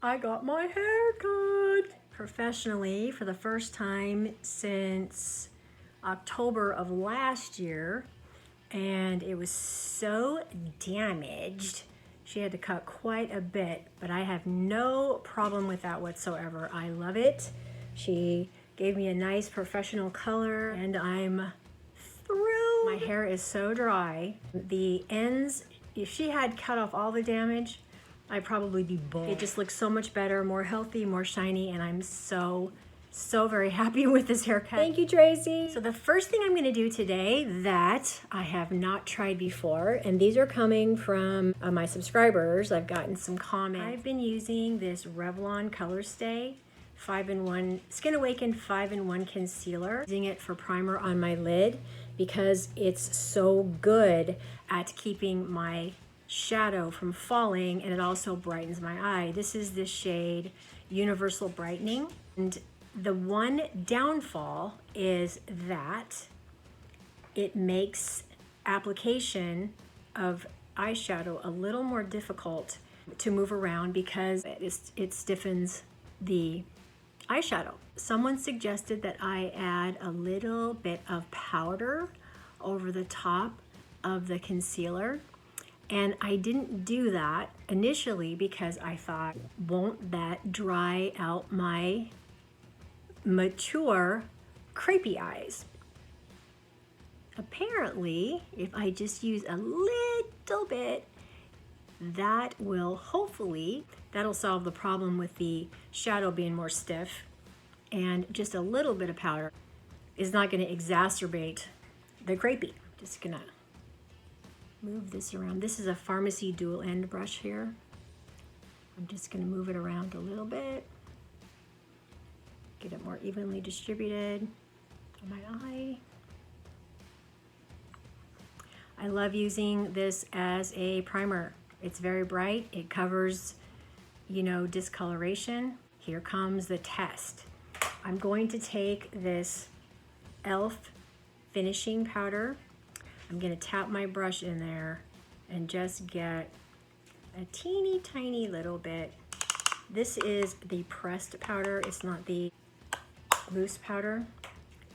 I got my hair cut professionally for the first time since October of last year, and it was so damaged. She had to cut quite a bit, but I have no problem with that whatsoever. I love it. She gave me a nice professional color, and I'm thrilled. My hair is so dry. The ends, if she had cut off all the damage, I'd probably be bald. It just looks so much better, more healthy, more shiny, and I'm so very happy with this haircut. Thank you, Tracy. So the first thing I'm gonna do today that I have not tried before, and these are coming from my subscribers, I've gotten some comments. I've been using this Revlon Colorstay 5-in-1 Skin Awakened 5-in-1 concealer. Using it for primer on my lid because it's so good at keeping my shadow from falling, and it also brightens my eye. This is the shade Universal Brightening, and the one downfall is that it makes application of eyeshadow a little more difficult to move around because it stiffens the eyeshadow. Someone suggested that I add a little bit of powder over the top of the concealer, and I didn't do that initially because I thought, won't that dry out my mature crepey eyes? Apparently, if I just use a little bit, that will that'll solve the problem with the shadow being more stiff, and just a little bit of powder is not going to exacerbate the crepey. Just gonna move this around. This is a Farmasi dual end brush here. I'm just gonna move it around a little bit. Get it more evenly distributed on my eye. I love using this as a primer. It's very bright. It covers, you know, discoloration. Here comes the test. I'm going to take this e.l.f. finishing powder. I'm gonna tap my brush in there and just get a teeny tiny little bit. This is the pressed powder. It's not the loose powder.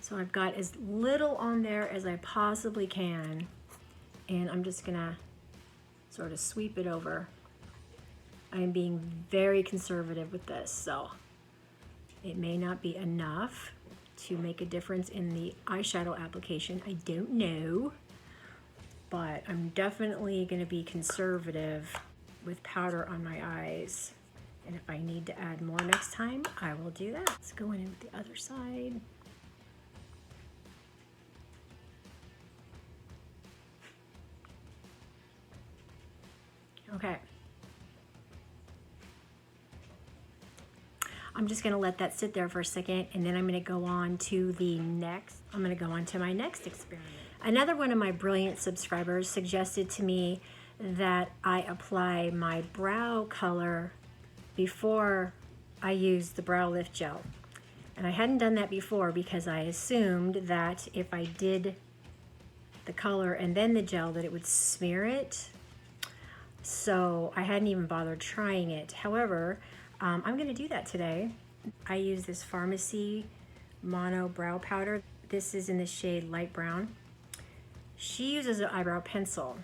So I've got as little on there as I possibly can, and I'm just gonna sort of sweep it over. I'm being very conservative with this, so it may not be enough to make a difference in the eyeshadow application. I don't know, but I'm definitely gonna be conservative with powder on my eyes. And if I need to add more next time, I will do that. Let's go in with the other side. Okay. I'm just gonna let that sit there for a second, and then I'm gonna go on to my next experiment. Another one of my brilliant subscribers suggested to me that I apply my brow color before I use the brow lift gel. And I hadn't done that before because I assumed that if I did the color and then the gel that it would smear it. So I hadn't even bothered trying it. However, I'm gonna do that today. I use this Farmasi Mono Brow Powder. This is in the shade Light Brown. She uses an eyebrow pencil,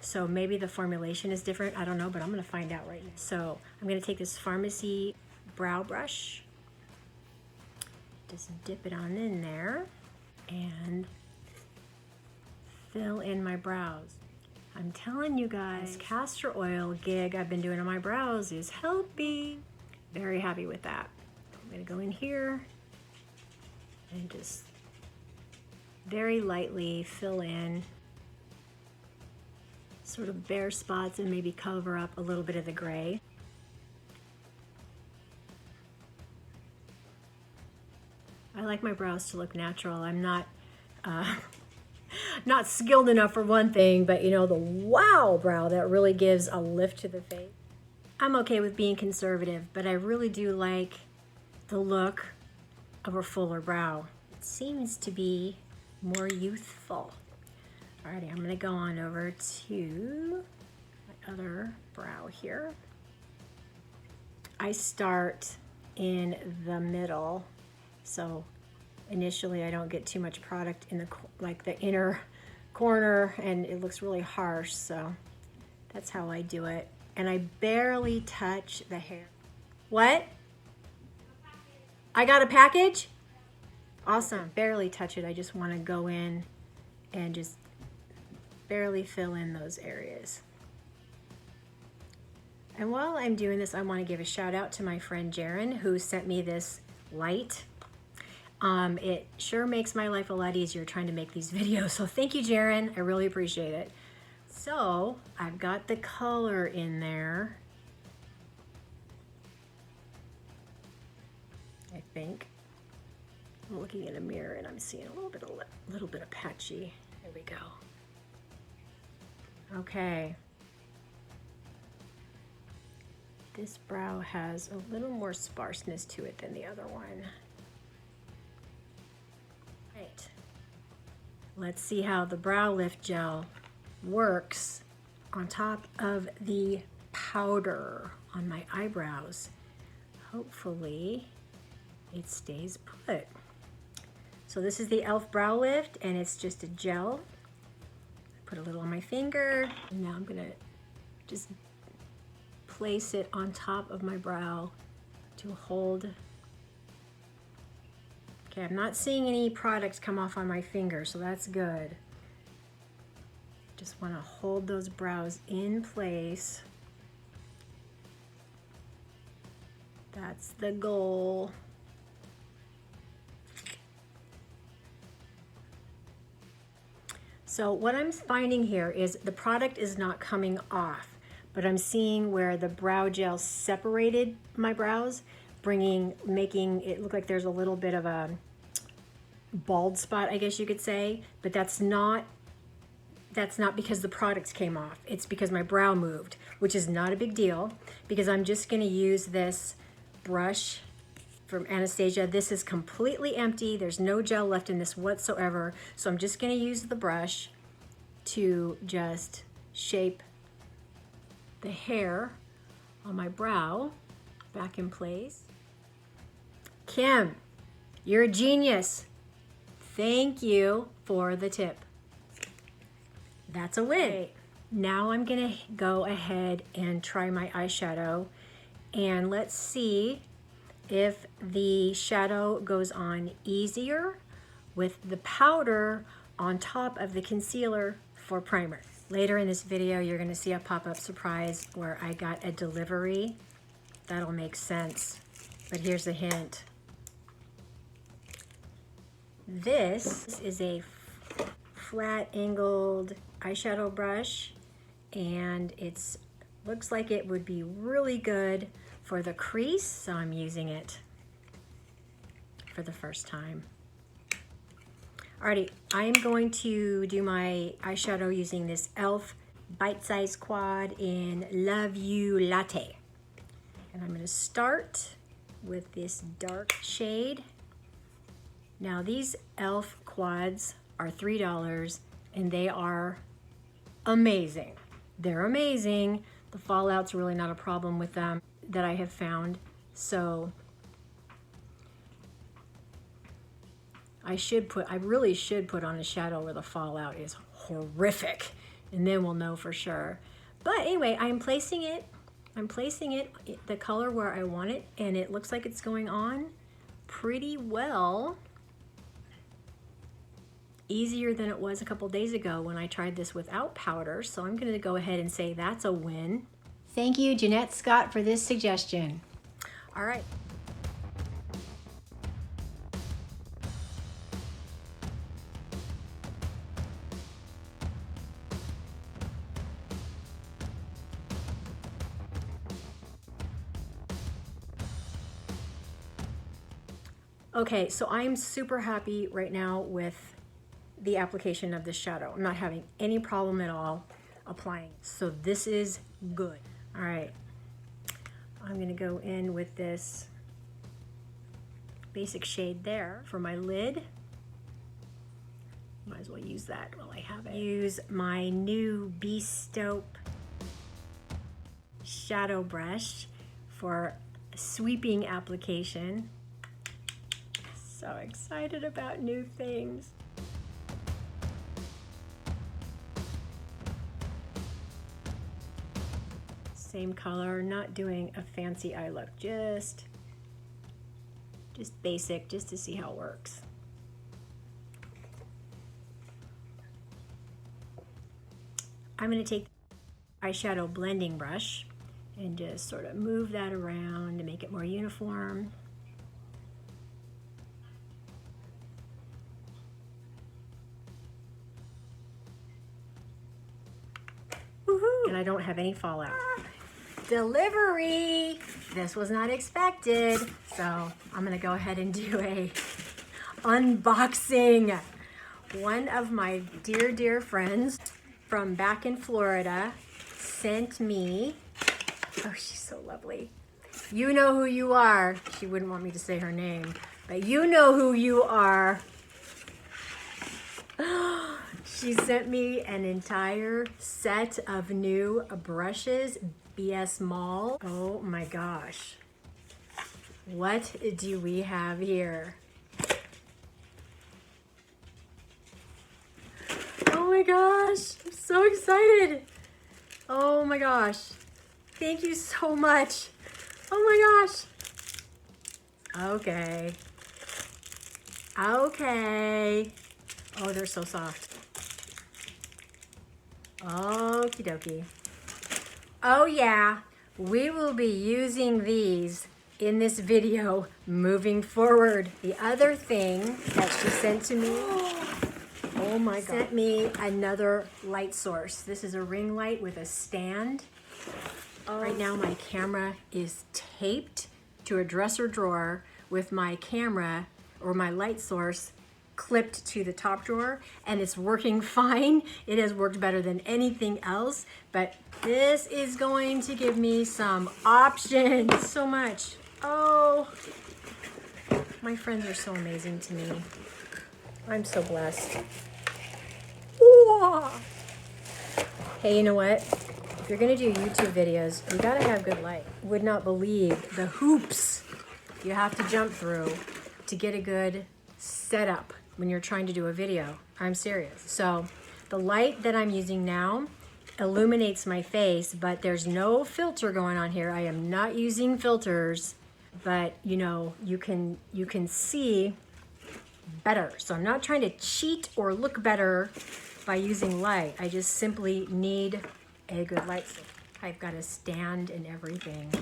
so maybe the formulation is different. I don't know, but I'm gonna find out right now. So I'm gonna take this Farmasi brow brush, just dip it on in there, and fill in my brows. I'm telling you guys, castor oil gig I've been doing on my brows is helping. Very happy with that. I'm gonna go in here and just very lightly fill in sort of bare spots and maybe cover up a little bit of the gray. I like my brows to look natural. I'm not not skilled enough for one thing, but you know, the wow brow that really gives a lift to the face. I'm okay with being conservative, but I really do like the look of a fuller brow. It seems to be more youthful. Alrighty, I'm gonna go on over to my other brow here. I start in the middle, so initially I don't get too much product in the inner corner, and it looks really harsh, so that's how I do it. And I barely touch the hair. What? I got a package? Awesome. Barely touch it. I just want to go in and just barely fill in those areas. And while I'm doing this, I want to give a shout out to my friend Jaren, who sent me this light. It sure makes my life a lot easier trying to make these videos. So thank you, Jaren. I really appreciate it. So I've got the color in there, I think. I'm looking in a mirror and I'm seeing a little bit of patchy. There we go. Okay. This brow has a little more sparseness to it than the other one. Right. Let's see how the brow lift gel works on top of the powder on my eyebrows. Hopefully it stays put. So this is the e.l.f. brow lift, and it's just a gel. Put a little on my finger, and now I'm gonna just place it on top of my brow to hold. Okay, I'm not seeing any products come off on my finger, so that's good. Just want to hold those brows in place. That's the goal. So what I'm finding here is the product is not coming off, but I'm seeing where the brow gel separated my brows, making it look like there's a little bit of a bald spot, I guess you could say, but that's not because the products came off. It's because my brow moved, which is not a big deal, because I'm just gonna use this brush from Anastasia. This is completely empty. There's no gel left in this whatsoever. So I'm just gonna use the brush to just shape the hair on my brow back in place. Kim, you're a genius. Thank you for the tip. That's a win. Right. Now I'm gonna go ahead and try my eyeshadow, and let's see if the shadow goes on easier with the powder on top of the concealer for primer. Later in this video, you're gonna see a pop-up surprise where I got a delivery. That'll make sense, but here's a hint. This is a flat angled eyeshadow brush, and it's looks like it would be really good for the crease, so I'm using it for the first time. Alrighty, I'm going to do my eyeshadow using this e.l.f. Bite Size Quad in Love You Latte. And I'm gonna start with this dark shade. Now these e.l.f. quads are $3, and they are amazing. They're amazing. The fallout's really not a problem with them that I have found. So I really should put on a shadow where the fallout is horrific, and then we'll know for sure. But anyway, I'm placing it the color where I want it, and it looks like it's going on pretty well. Easier than it was a couple days ago when I tried this without powder, so I'm gonna go ahead and say that's a win. Thank you, Jeanette Scott, for this suggestion. All right. Okay, so I'm super happy right now with the application of this shadow. I'm not having any problem at all applying. So this is good. All right, I'm gonna go in with this basic shade there for my lid. Might as well use that while I have it. Use my new Bestope shadow brush for sweeping application. So excited about new things. Same color, not doing a fancy eye look, just basic, just to see how it works. I'm going to take the eyeshadow blending brush and just sort of move that around to make it more uniform. Woohoo! And I don't have any fallout. Delivery! This was not expected, so I'm gonna go ahead and do a unboxing. One of my dear friends from back in Florida sent me, oh, she's so lovely. You know who you are. She wouldn't want me to say her name, but you know who you are. She sent me an entire set of new brushes, BS Mall. Oh my gosh. What do we have here? Oh my gosh, I'm so excited. Oh my gosh. Thank you so much. Oh my gosh. Okay. Okay. Oh, they're so soft. Okie dokie. Oh yeah, we will be using these in this video moving forward. The other thing that she sent to me, oh my God, sent me another light source. This is a ring light with a stand. Right now my camera is taped to a dresser drawer with my camera or my light source clipped to the top drawer, and it's working fine. It has worked better than anything else, but this is going to give me some options. So much. Oh, my friends are so amazing to me. I'm so blessed. Ooh. Hey, you know what? If you're gonna do YouTube videos, you gotta have good light. Would not believe the hoops you have to jump through to get a good setup when you're trying to do a video. I'm serious. So the light that I'm using now illuminates my face, but there's no filter going on here. I am not using filters, but you know, you can see better. So I'm not trying to cheat or look better by using light. I just simply need a good light source. I've got a stand and everything.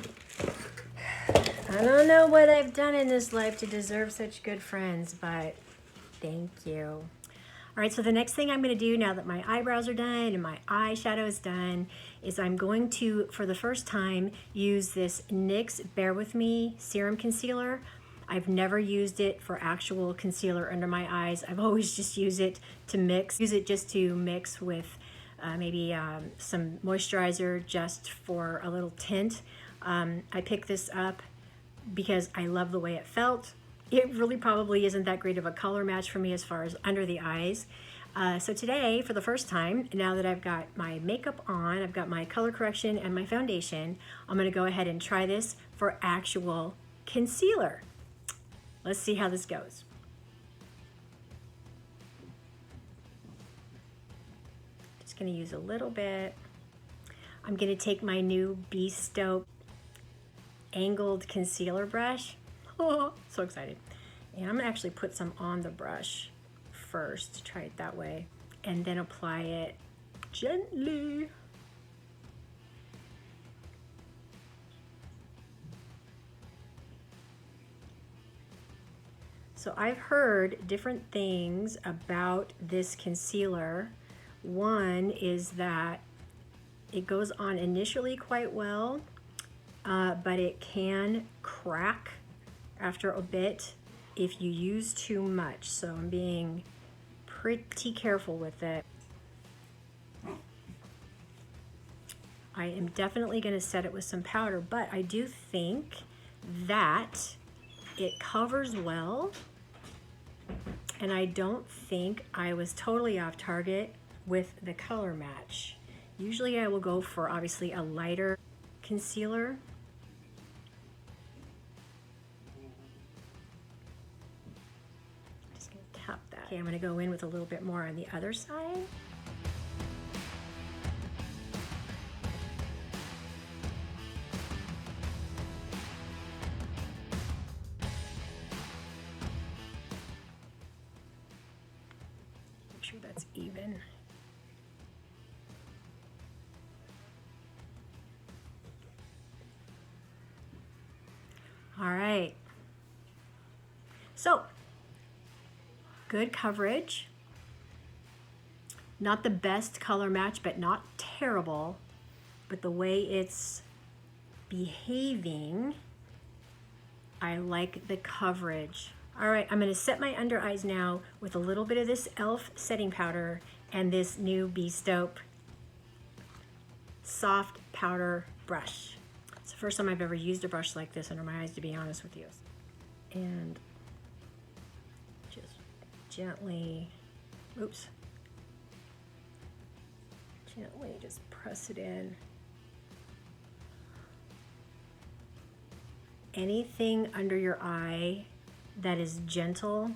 I don't know what I've done in this life to deserve such good friends, but thank you. All right, so the next thing I'm gonna do now that my eyebrows are done and my eyeshadow is done is I'm going to, for the first time, use this NYX Bear With Me Serum Concealer. I've never used it for actual concealer under my eyes. I've always just used it to mix, with maybe some moisturizer just for a little tint. I picked this up because I love the way it felt. It really probably isn't that great of a color match for me as far as under the eyes. So today, for the first time, now that I've got my makeup on, I've got my color correction and my foundation, I'm gonna go ahead and try this for actual concealer. Let's see how this goes. Just gonna use a little bit. I'm gonna take my new Bestoke angled concealer brush. Oh, so excited. And I'm gonna actually put some on the brush first, try it that way, and then apply it gently. So I've heard different things about this concealer. One is that it goes on initially quite well, but it can crack after a bit if you use too much. So I'm being pretty careful with it. I am definitely going to set it with some powder, but I do think that it covers well, and I don't think I was totally off target with the color match. Usually I will go for obviously a lighter concealer. Okay, I'm gonna go in with a little bit more on the other side. Make sure that's even. All right. So, good coverage. Not the best color match, but not terrible. But the way it's behaving, I like the coverage. All right, I'm gonna set my under eyes now with a little bit of this e.l.f. setting powder and this new Be-Stope soft powder brush. It's the first time I've ever used a brush like this under my eyes, to be honest with you. And just gently, oops, gently just press it in. Anything under your eye that is gentle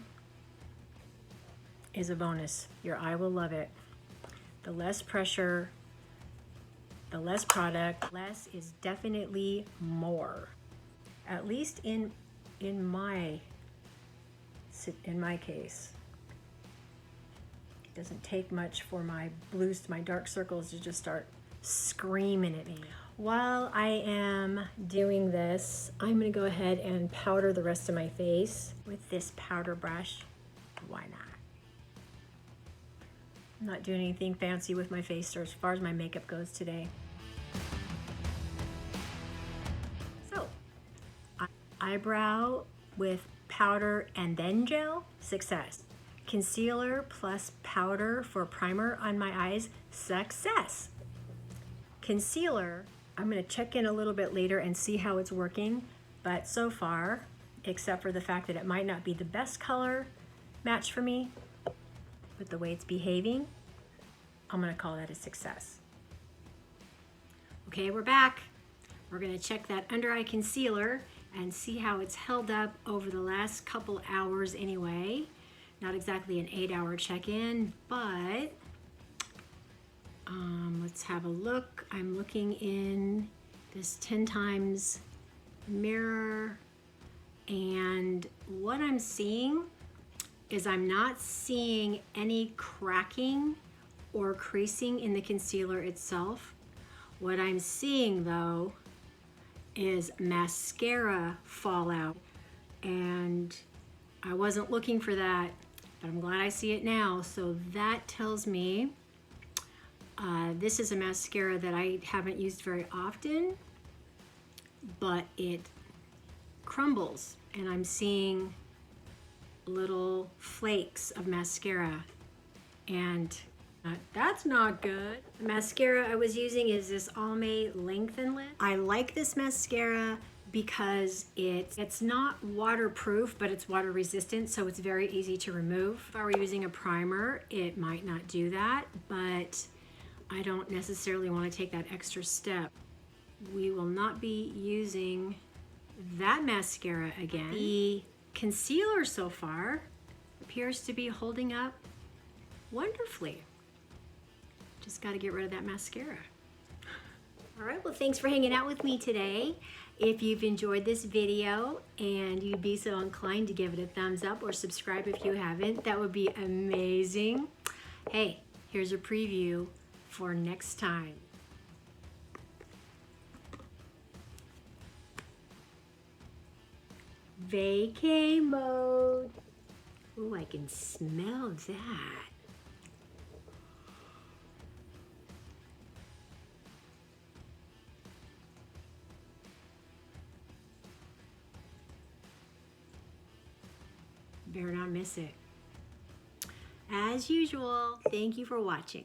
is a bonus. Your eye will love it. The less pressure, the less product, less is definitely more. At least in my case. It doesn't take much for my dark circles to just start screaming at me. While I am doing this, I'm gonna go ahead and powder the rest of my face with this powder brush. Why not? I'm not doing anything fancy with my face or as far as my makeup goes today. So, eyebrow with powder and then gel, success. Concealer plus powder for primer on my eyes, success. Concealer, I'm gonna check in a little bit later and see how it's working, but so far, except for the fact that it might not be the best color match for me, but the way it's behaving, I'm gonna call that a success. Okay, we're back. We're gonna check that under eye concealer and see how it's held up over the last couple hours anyway. Not exactly an 8-hour check-in, but let's have a look. I'm looking in this 10 times mirror, and what I'm seeing is I'm not seeing any cracking or creasing in the concealer itself. What I'm seeing though is mascara fallout, and I wasn't looking for that, but I'm glad I see it now. So that tells me this is a mascara that I haven't used very often, but it crumbles and I'm seeing little flakes of mascara, and that's not good. The mascara I was using is this Almay Lengthen Lip. I like this mascara because it's not waterproof, but it's water resistant, so it's very easy to remove. If I were using a primer, it might not do that, but I don't necessarily want to take that extra step. We will not be using that mascara again. The concealer so far appears to be holding up wonderfully. Just got to get rid of that mascara. All right, well, thanks for hanging out with me today. If you've enjoyed this video and you'd be so inclined to give it a thumbs up or subscribe if you haven't, that would be amazing. Hey, here's a preview for next time. Vacay mode. Oh, I can smell that. Better not miss it. As usual, thank you for watching.